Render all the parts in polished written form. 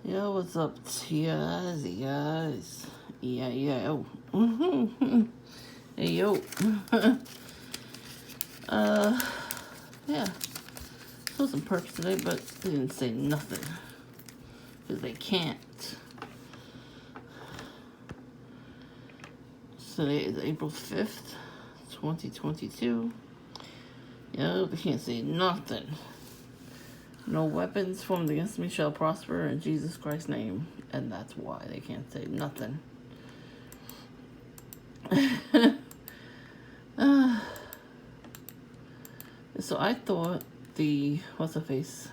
Yo, what's up, guys? Yeah, yo. Hey, yo. uh, yeah. Saw some perps today, but they didn't say nothing. Because they can't. Today is April 5th, 2022. Yo, they can't say nothing. No weapons formed against me shall prosper in Jesus Christ's name. And that's why they can't say nothing. So I thought what's-her-face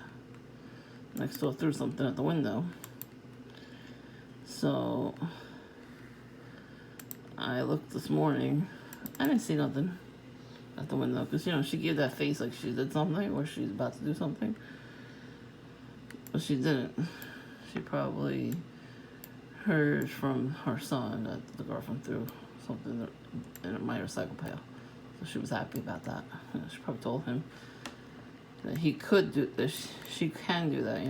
next door threw something at the window. So I looked this morning. I didn't see nothing at the window because, she gave that face like she did something or she's about to do something. But she didn't. She probably heard from her son that the girlfriend threw something in my recycle pail. So she was happy about that. She probably told him that he could do this. She can do that,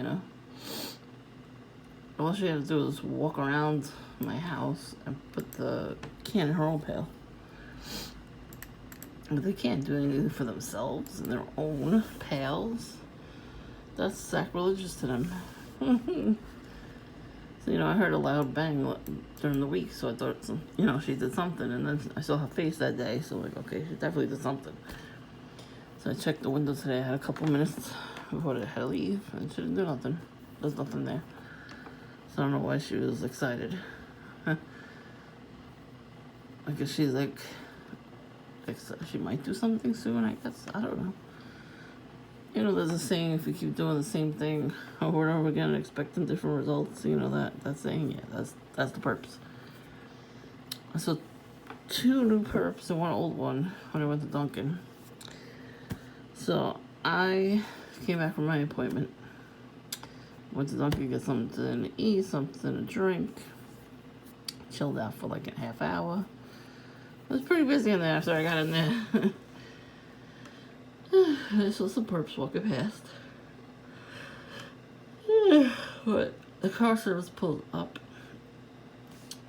All she had to do was walk around my house and put the can in her own pail. But they can't do anything for themselves in their own pails. That's sacrilegious to them. So, I heard a loud bang during the week, so I thought, she did something. And then I saw her face that day, so okay, she definitely did something. So I checked the window today. I had a couple minutes before I had to leave, and she didn't do nothing. There's nothing there. So I don't know why she was excited. I guess she's like, she might do something soon, I guess. I don't know. There's a saying, if you keep doing the same thing over and over again, expecting different results, that saying, yeah, that's the perps. So 2 new perps and 1 old one when I went to Dunkin'. So I came back from my appointment. Went to Dunkin' to get something to eat, something to drink. Chilled out for like a half hour. It was pretty busy in there after I got in there. I saw some perps walking past. But the car service pulled up,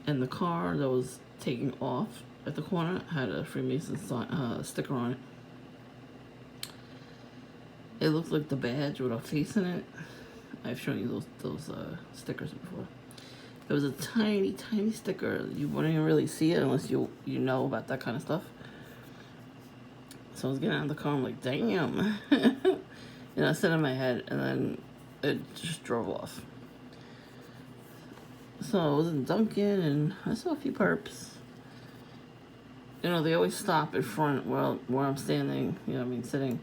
and the car that was taking off at the corner had a Freemason sticker on it. It looked like the badge with a face in it. I've shown you those stickers before. It was a tiny, tiny sticker. You wouldn't even really see it unless you know about that kind of stuff. So I was getting out of the car, I'm like, damn. I said in my head, and then it just drove off. So I was in Dunkin', and I saw a few perps. They always stop in front where I'm standing, sitting.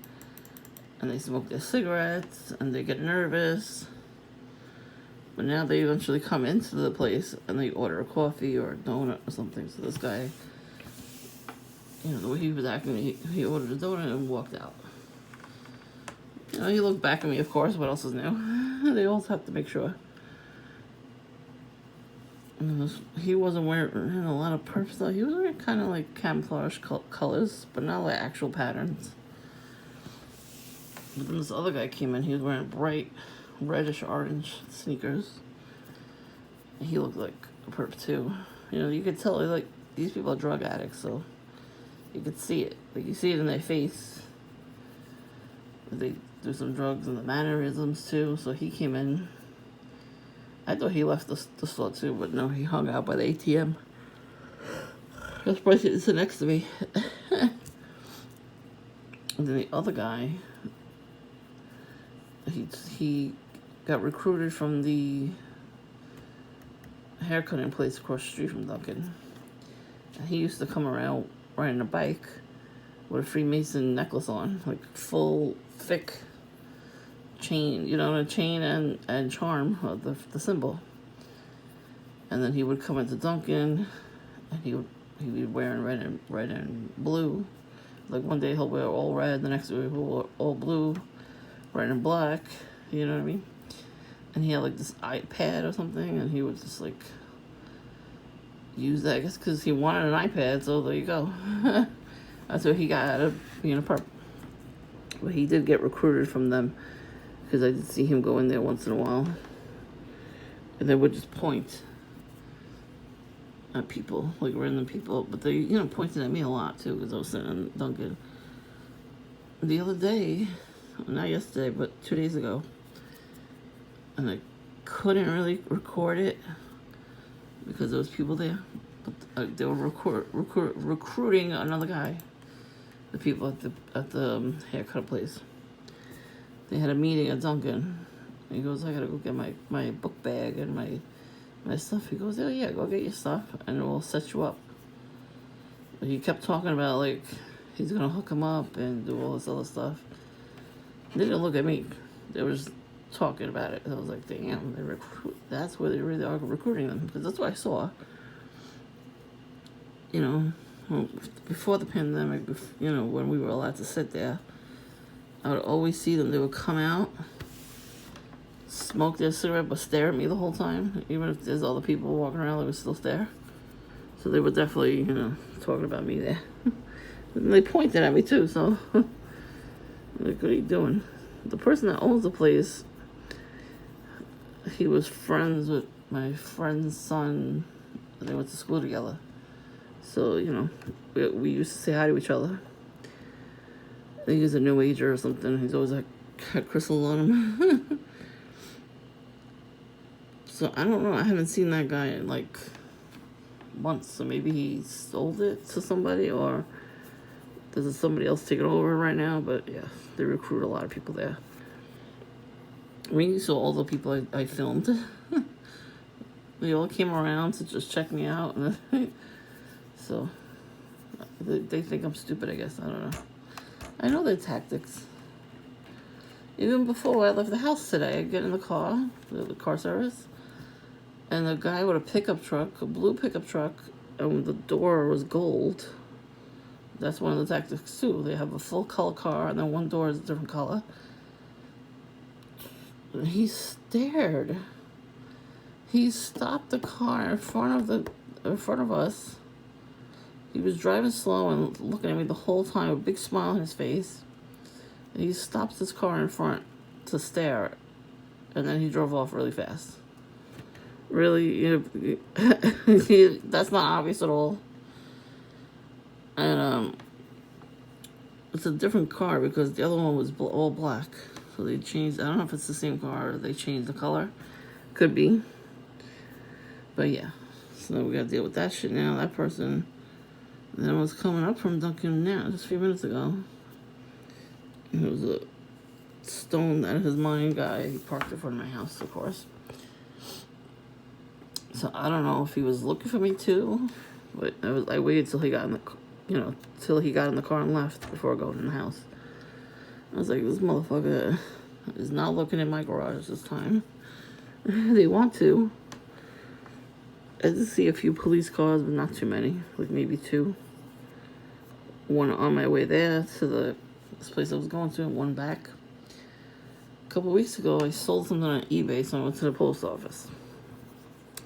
And they smoke their cigarettes, and they get nervous. But now they eventually come into the place, and they order a coffee or a donut or something. So this guy, the way he was acting, he ordered a donut and walked out. He looked back at me, of course. What else is new? They always have to make sure. He wasn't wearing a lot of perps, though. He was wearing kind of like camouflage colors, but not like actual patterns. But then this other guy came in. He was wearing bright reddish orange sneakers. And he looked like a perp too. You could tell like these people are drug addicts, so you could see it. Like you see it in their face. They do some drugs and the mannerisms too. So he came in. I thought he left the store too, but no, he hung out by the ATM. That's why he sit next to me. And then the other guy, he got recruited from the haircutting place across the street from Dunkin'. And he used to come around riding a bike with a Freemason necklace on, like full, thick chain, a chain and charm of the symbol. And then he would come into Dunkin', and he would be wearing red and blue. Like one day he'll wear all red, the next day he'll wear all blue, red and black, you know what I mean? And he had like this iPad or something, and he would just like use that, I guess, because he wanted an iPad, so there you go. That's what he got out of being a perp. But he did get recruited from them, because I did see him go in there once in a while. and they would just point at people, like random people. But they, pointed at me a lot too, because I was sitting in Dunkin'. The other day, not yesterday, but 2 days ago, and I couldn't really record it because there was people there. But they were recruiting another guy. The people at the haircut place. They had a meeting at Dunkin'. He goes, I gotta go get my book bag and my stuff. He goes, oh yeah, go get your stuff and we'll set you up. But he kept talking about like he's gonna hook him up and do all this other stuff. They didn't look at me. They were just talking about it. And I was like, damn, that's where they really are recruiting them, because that's what I saw. Before the pandemic, when we were allowed to sit there, I would always see them. They would come out, smoke their cigarette, but stare at me the whole time. Even if there's other people walking around, they would still stare. So they were definitely, talking about me there. And they pointed at me too, so like, what are you doing? The person that owns the place, he was friends with my friend's son. They went to school together. So, we used to say hi to each other. I think he's a new ager or something. He's always like, got crystals on him. So, I don't know. I haven't seen that guy in like months. So maybe he sold it to somebody, or there's somebody else taking over right now. But yeah, they recruit a lot of people there. We saw all the people I filmed. They all came around to just check me out. So they think I'm stupid, I guess. I don't know. I know their tactics. Even before I left the house today, I get in the car, the car service, and the guy with a pickup truck, a blue pickup truck, and the door was gold. That's one of the tactics too. They have a full color car, and then one door is a different color. And he stared. He stopped the car in front of us. He was driving slow and looking at me the whole time with a big smile on his face. And he stops his car in front to stare, and then he drove off really fast. Really, that's not obvious at all. And it's a different car because the other one was all black. So they changed. I don't know if it's the same car or they changed the color. Could be. But yeah, so we got to deal with that shit now. That person that was coming up from Dunkin' now, just a few minutes ago. And it was a stoned out of his mind guy. He parked in front of my house, of course. So I don't know if he was looking for me too, but I waited till he got in the car and left before going in the house. I was like, this motherfucker is not looking in my garage this time. They want to. I did see a few police cars, but not too many. Like maybe two. One on my way there to this place I was going to, and one back. A couple weeks ago, I sold something on eBay, so I went to the post office.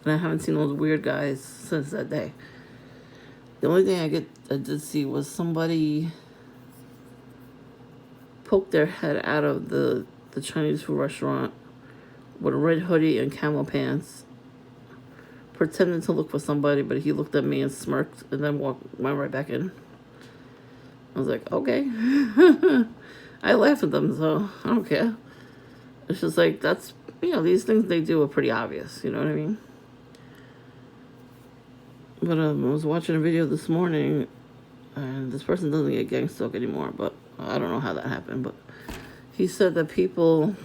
And I haven't seen those weird guys since that day. The only thing I did see was somebody poked their head out of the Chinese food restaurant with a red hoodie and camel pants, pretending to look for somebody, but he looked at me and smirked and then went right back in. I was like, okay. I laugh at them, so I don't care. It's just like, that's, these things they do are pretty obvious, you know what I mean? But I was watching a video this morning, and this person doesn't get gang stalked anymore, but I don't know how that happened, but he said that people,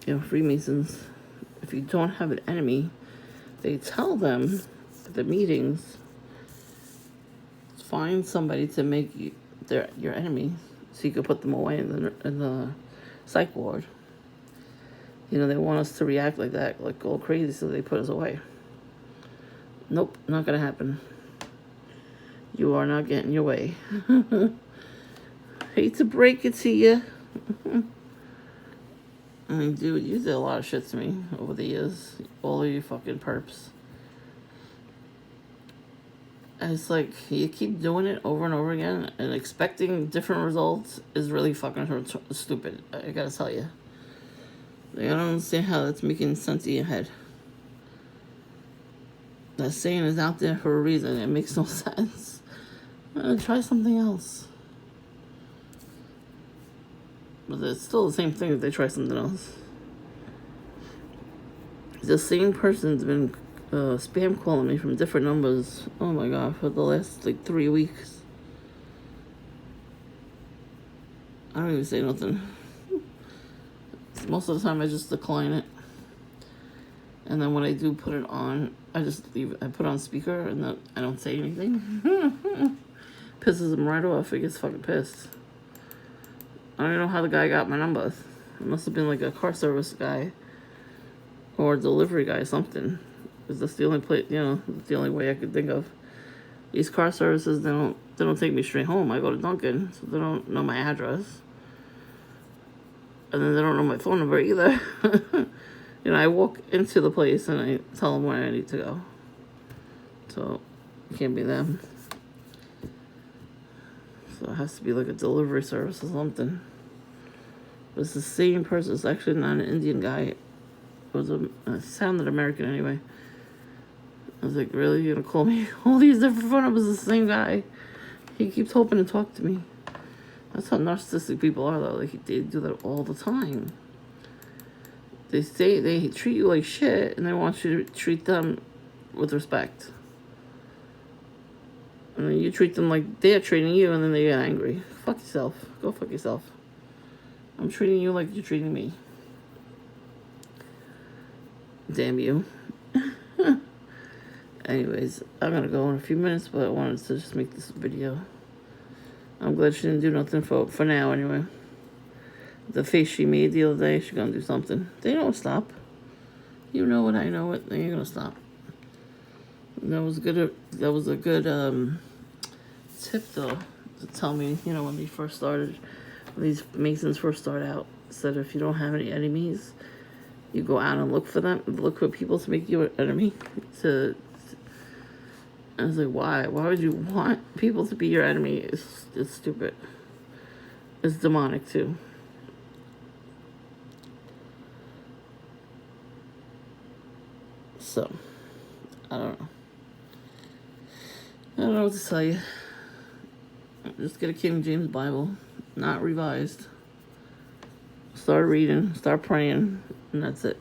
Freemasons, if you don't have an enemy, they tell them at the meetings, find somebody to make your enemy so you can put them away in the psych ward. They want us to react like that, like go crazy, so they put us away. Nope, not gonna happen. You are not getting your way. Hate to break it to you. I mean, dude, you did a lot of shit to me over the years. All of you fucking perps. And it's like, you keep doing it over and over again, and expecting different results is really fucking stupid. I gotta tell you. Like, I don't understand how that's making sense in your head. That saying is out there for a reason. It makes no sense. Try something else. But it's still the same thing if they try something else. The same person's been spam calling me from different numbers. Oh my god, for the last like 3 weeks. I don't even say nothing. Most of the time I just decline it. And then when I do put it on, I just leave it. I put it on speaker and then I don't say anything. Pisses him right off. He gets fucking pissed. I don't know how the guy got my number. It must have been like a car service guy or a delivery guy or something. Because that's the only place, that's the only way I could think of. These car services, they don't take me straight home. I go to Dunkin', so they don't know my address. And then they don't know my phone number either. I walk into the place and I tell them where I need to go. So, it can't be them. So it has to be like a delivery service or something. But it's the same person. It's actually not an Indian guy. It sounded American anyway. I was like, really? You're gonna call me all these different phone numbers? The same guy. He keeps hoping to talk to me. That's how narcissistic people are, though. Like, they do that all the time. They treat you like shit, and they want you to treat them with respect. And then you treat them like they're treating you, and then they get angry. Fuck yourself. Go fuck yourself. I'm treating you like you're treating me. Damn you. Anyways, I'm gonna go in a few minutes, but I wanted to just make this video. I'm glad she didn't do nothing for now, anyway. The face she made the other day, she's gonna do something. They don't stop. You know it, I know it. They ain't gonna stop. That was good. That was a good tip, though, to tell me. When they first started, when these Masons first start out, said if you don't have any enemies, you go out and look for them. Look for people to make you an enemy. I was like, why? Why would you want people to be your enemy? It's stupid. It's demonic, too. So, I don't know. I don't know what to tell you. Just get a King James Bible, not revised. Start reading, start praying, and that's it.